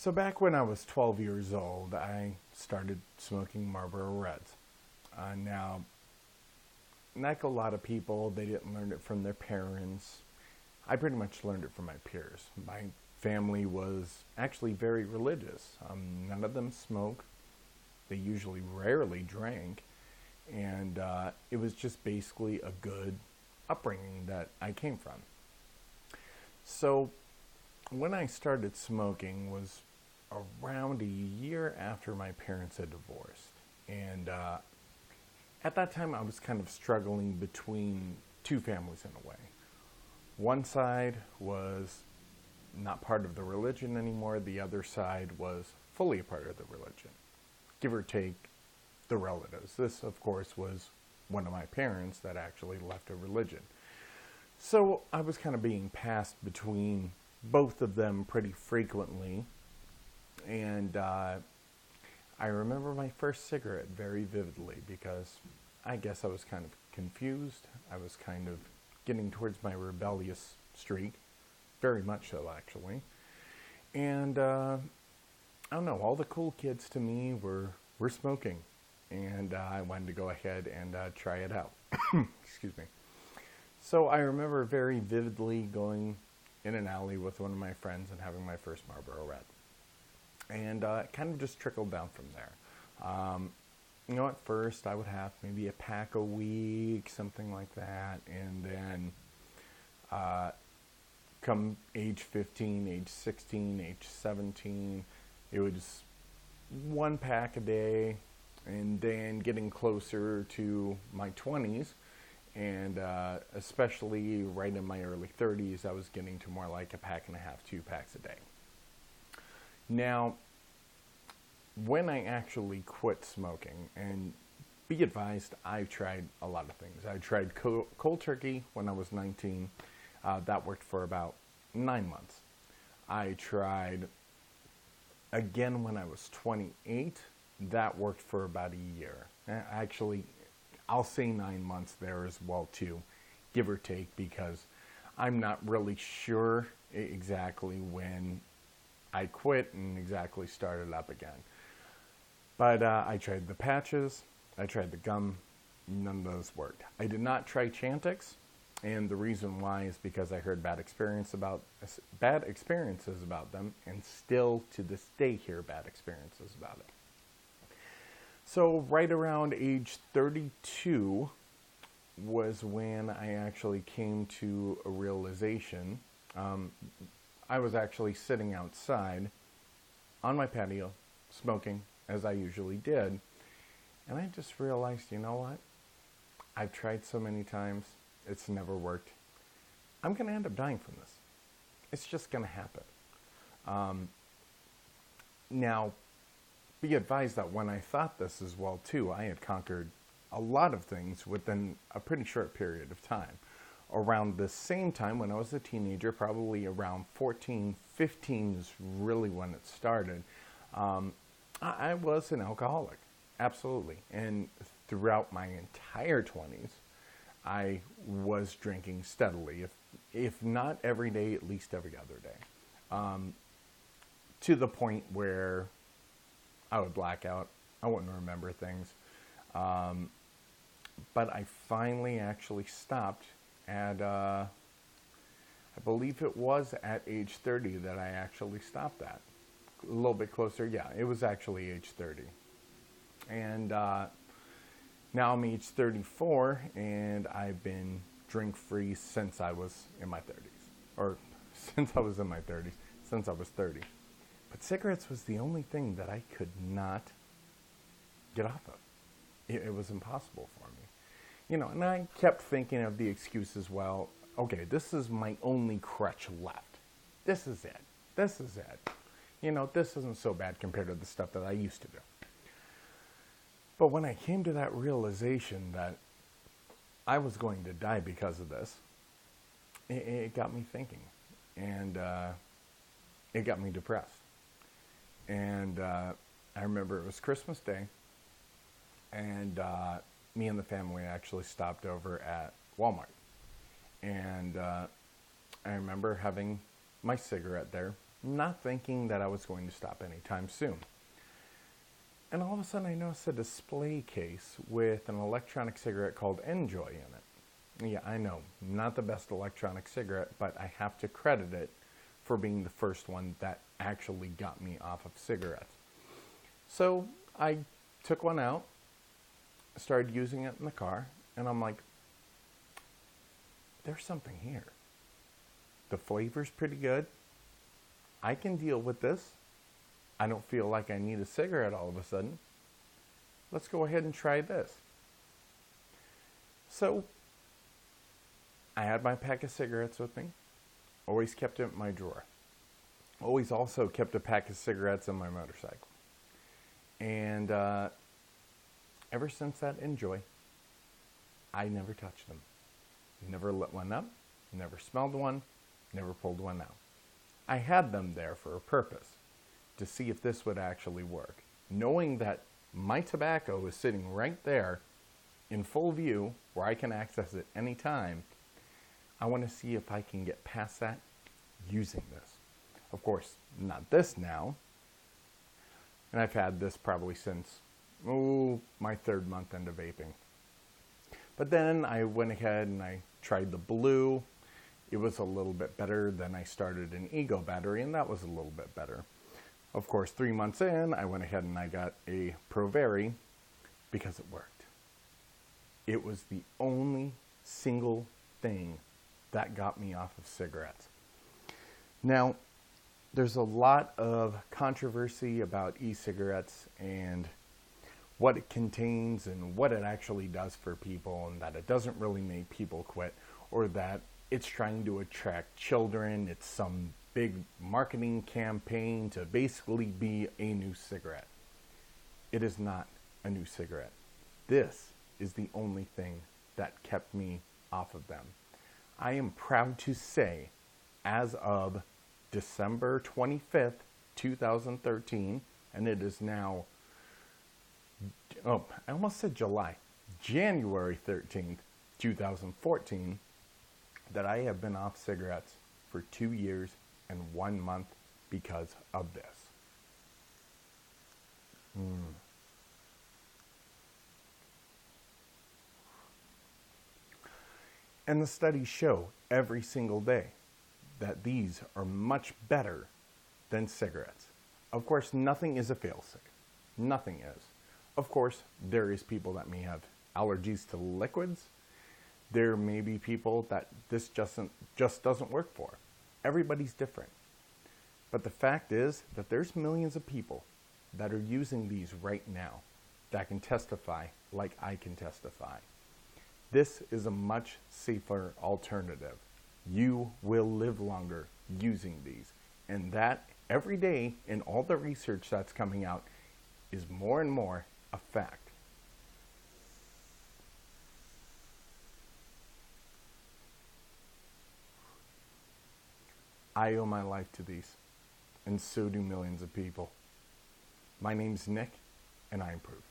So back when I was 12 years old, I started smoking Marlboro Reds. Now, like a lot of people, they didn't learn it from their parents. I pretty much learned it from my peers. My family was actually very religious. None of them smoked. They usually rarely drank. And it was just basically a good upbringing that I came from. So when I started smoking was around a year after my parents had divorced. And at that time, I was kind of struggling between two families in a way. One side was not part of the religion anymore. The other side was fully a part of the religion, give or take the relatives. This, of course, was one of my parents that actually left a religion. So I was kind of being passed between both of them pretty frequently. And I remember my first cigarette very vividly because I guess I was kind of confused. I was kind of getting towards my rebellious streak, very much so actually. And I don't know, all the cool kids to me were smoking. And I wanted to go ahead and try it out. Excuse me. So I remember very vividly going in an alley with one of my friends and having my first Marlboro Red. And it kind of just trickled down from there. At first I would have maybe a pack a week, something like that. And then come age 15, age 16, age 17, it was one pack a day. And then getting closer to my 20s, and especially right in my early 30s, I was getting to more like a pack and a half, 2 packs a day. Now, when I actually quit smoking, and be advised, I've tried a lot of things. I tried cold turkey when I was 19. That worked for about 9 months. I tried again when I was 28. That worked for about a year. Actually, I'll say 9 months there as well too, give or take, because I'm not really sure exactly when I quit and exactly started up again. But I tried the patches, I tried the gum, none of those worked. I did not try Chantix, and the reason why is because I heard bad experiences about them, and still to this day hear bad experiences about it. So right around age 32 was when I actually came to a realization. I was actually sitting outside on my patio, smoking, as I usually did. And I just realized, you know what? I've tried so many times. It's never worked. I'm going to end up dying from this. It's just going to happen. Now, be advised that when I thought this as well too, I had conquered a lot of things within a pretty short period of time. Around the same time when I was a teenager, probably around 14, 15 is really when it started, I was an alcoholic, absolutely. And throughout my entire 20s, I was drinking steadily, if not every day, at least every other day. To the point where I would black out. I wouldn't remember things. But I finally actually stopped at, I believe it was at age 30 that I actually stopped at. A little bit closer, yeah, it was actually age 30. And now I'm age 34, and I've been drink-free since I was in my 30s. Or since I was in my 30s, since I was 30. But cigarettes was the only thing that I could not get off of. It was impossible for me. And I kept thinking of the excuse as well. Okay, this is my only crutch left. This is it. This is it. This isn't so bad compared to the stuff that I used to do. But when I came to that realization that I was going to die because of this, it got me thinking. And it got me depressed. And I remember it was Christmas Day, and me and the family actually stopped over at Walmart. And I remember having my cigarette there, not thinking that I was going to stop anytime soon. And all of a sudden I noticed a display case with an electronic cigarette called Enjoy in it. Yeah, I know, not the best electronic cigarette, but I have to credit it for being the first one that actually got me off of cigarettes. So I took one out, started using it in the car, and I'm like, there's something here. The flavor's pretty good. I can deal with this. I don't feel like I need a cigarette all of a sudden. Let's go ahead and try this. So I had my pack of cigarettes with me. Always kept it in my drawer. Always also kept a pack of cigarettes in my motorcycle. And ever since that Enjoy, I never touched them. Never lit one up, never smelled one, never pulled one out. I had them there for a purpose, to see if this would actually work. Knowing that my tobacco is sitting right there in full view where I can access it anytime, I want to see if I can get past that using this. Of course, not this now. And I've had this probably since, my third month into vaping. But then I went ahead and I tried the blue. It was a little bit better. Then I started an Ego battery, and that was a little bit better. Of course, 3 months in, I went ahead and I got a Provari because it worked. It was the only single thing that got me off of cigarettes. Now, there's a lot of controversy about e-cigarettes and what it contains and what it actually does for people, and that it doesn't really make people quit, or that it's trying to attract children. It's some big marketing campaign to basically be a new cigarette. It is not a new cigarette. This is the only thing that kept me off of them. I am proud to say, as of December 25th, 2013, and it is now, I almost said July, January 13th, 2014, that I have been off cigarettes for 2 years and 1 month because of this. And the studies show every single day that these are much better than cigarettes. Of course, nothing is a fail-safe. Nothing is. Of course, there is people that may have allergies to liquids. There may be people that this just doesn't work for. Everybody's different. But the fact is that there's millions of people that are using these right now that can testify like I can testify. This is a much safer alternative. You will live longer using these. And that every day in all the research that's coming out is more and more a fact. I owe my life to these, and so do millions of people. My name's Nick, and I improve.